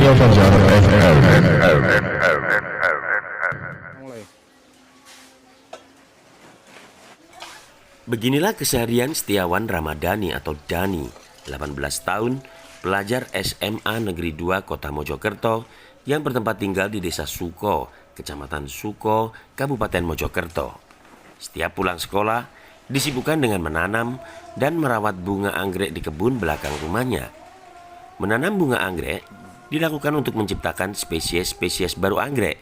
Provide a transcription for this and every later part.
Radio Fajar FM. Beginilah keseharian Setiawan Ramadhani atau Dani, 18 tahun, pelajar SMA Negeri 2 Kota Mojokerto yang bertempat tinggal di Desa Suko, Kecamatan Suko, Kabupaten Mojokerto. Setiap pulang sekolah, disibukkan dengan menanam dan merawat bunga anggrek di kebun belakang rumahnya. Menanam bunga anggrek dilakukan untuk menciptakan spesies-spesies baru anggrek,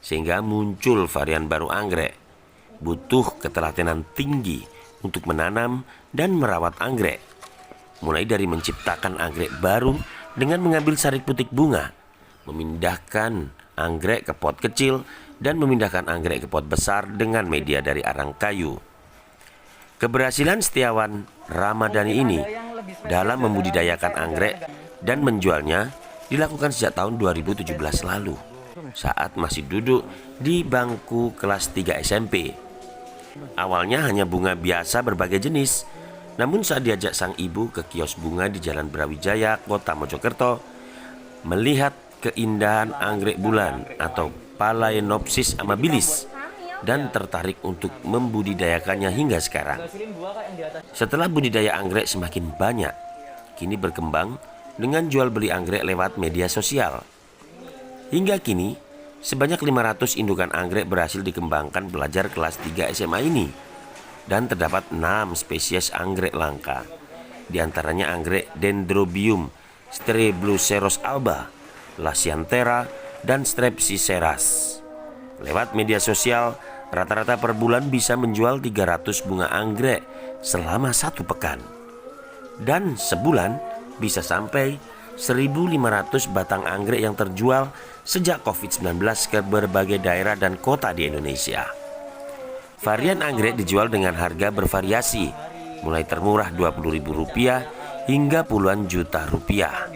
sehingga muncul varian baru anggrek. Butuh ketelatenan tinggi untuk menanam dan merawat anggrek, mulai dari menciptakan anggrek baru dengan mengambil sari putik bunga, memindahkan anggrek ke pot kecil, dan memindahkan anggrek ke pot besar dengan media dari arang kayu. Keberhasilan Setiawan Ramadhani ini dalam membudidayakan anggrek dan menjualnya dilakukan sejak tahun 2017 lalu, saat masih duduk di bangku kelas 3 SMP. Awalnya hanya bunga biasa berbagai jenis, namun saat diajak sang ibu ke kios bunga di Jalan Brawijaya, Kota Mojokerto, melihat keindahan anggrek bulan atau Phalaenopsis amabilis dan tertarik untuk membudidayakannya hingga sekarang. Setelah budidaya anggrek semakin banyak, kini berkembang dengan jual beli anggrek lewat media sosial. Hingga kini, sebanyak 500 indukan anggrek berhasil dikembangkan pelajar kelas 3 SMA ini, dan terdapat 6 spesies anggrek langka, di antaranya anggrek Dendrobium Strebluceros alba, Lasianthera, dan Strepsiceras. Lewat media sosial, rata-rata per bulan bisa menjual 300 bunga anggrek selama 1 pekan. Dan sebulan bisa sampai 1.500 batang anggrek yang terjual sejak COVID-19 ke berbagai daerah dan kota di Indonesia. Varian anggrek dijual dengan harga bervariasi, mulai termurah Rp20.000 hingga puluhan juta rupiah.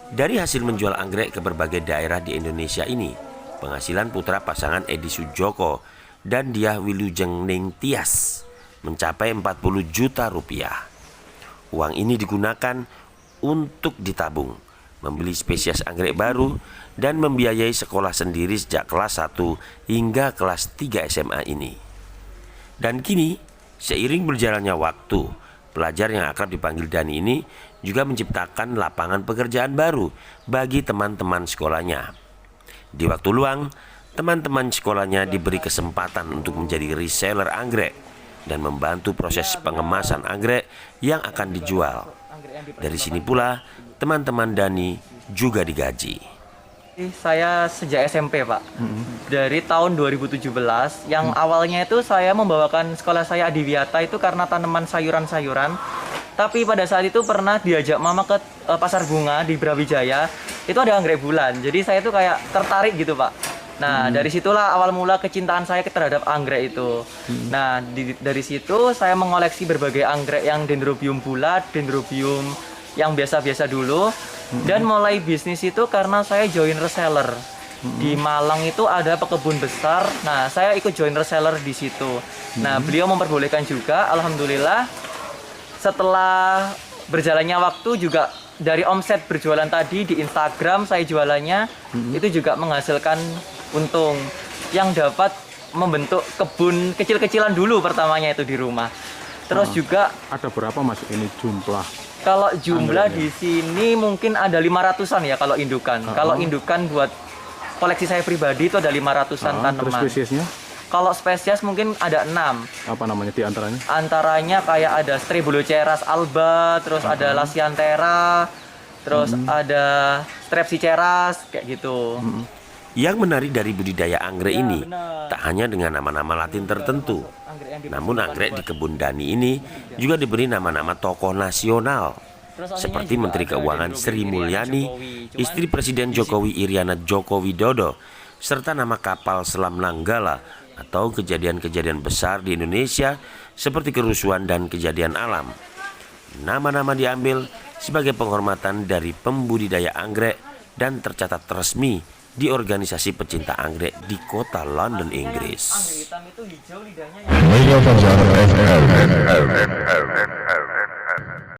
Dari hasil menjual anggrek ke berbagai daerah di Indonesia ini, penghasilan putra pasangan Edi Sujoko dan Diah Wilujeng Tias mencapai 40 juta rupiah. Uang ini digunakan untuk ditabung, membeli spesies anggrek baru, dan membiayai sekolah sendiri sejak kelas 1 hingga kelas 3 SMA ini. Dan kini, seiring berjalannya waktu, pelajar yang akrab dipanggil Dani ini juga menciptakan lapangan pekerjaan baru bagi teman-teman sekolahnya. Di waktu luang, teman-teman sekolahnya diberi kesempatan untuk menjadi reseller anggrek dan membantu proses pengemasan anggrek yang akan dijual. Dari sini pula, teman-teman Dani juga digaji. Saya sejak SMP, Pak. Dari tahun 2017, yang awalnya itu saya membawakan sekolah saya Adiwiyata itu karena tanaman sayuran-sayuran. Tapi pada saat itu pernah diajak mama ke pasar bunga di Brawijaya, itu ada anggrek bulan. Jadi saya itu kayak tertarik gitu, Pak. Nah, dari situlah awal mula kecintaan saya terhadap anggrek itu. Nah, dari situ saya mengoleksi berbagai anggrek yang dendrobium bulat, dendrobium yang biasa-biasa dulu. Dan mulai bisnis itu karena saya join reseller. Di Malang itu ada pekebun besar. Nah, saya ikut join reseller di situ. Nah, beliau memperbolehkan juga, alhamdulillah. Setelah berjalannya waktu juga dari omset berjualan tadi di Instagram saya jualannya itu juga menghasilkan untung yang dapat membentuk kebun kecil-kecilan dulu pertamanya itu di rumah. Terus juga Ada berapa Mas ini jumlah? kalau jumlah di sini mungkin ada 500-an ya kalau indukan. Kalau indukan buat koleksi saya pribadi itu ada 500-an tanaman. Terus spesiesnya? Kalau spesies mungkin ada 6. Apa namanya di antaranya? Antaranya kayak ada Strebluceras alba, terus ada Lasianthera, terus ada Strepsiceras kayak gitu. Yang menarik dari budidaya anggrek ini, tak hanya dengan nama-nama Latin tertentu, namun anggrek di kebun Dani ini juga diberi nama-nama tokoh nasional, seperti Menteri Keuangan Sri Mulyani, istri Presiden Jokowi Iriana Joko Widodo, serta nama kapal selam Nanggala atau kejadian-kejadian besar di Indonesia seperti kerusuhan dan kejadian alam. Nama-nama diambil sebagai penghormatan dari pembudidaya anggrek dan tercatat resmi di organisasi pecinta anggrek di kota London, Inggris. Radio Fajar FM.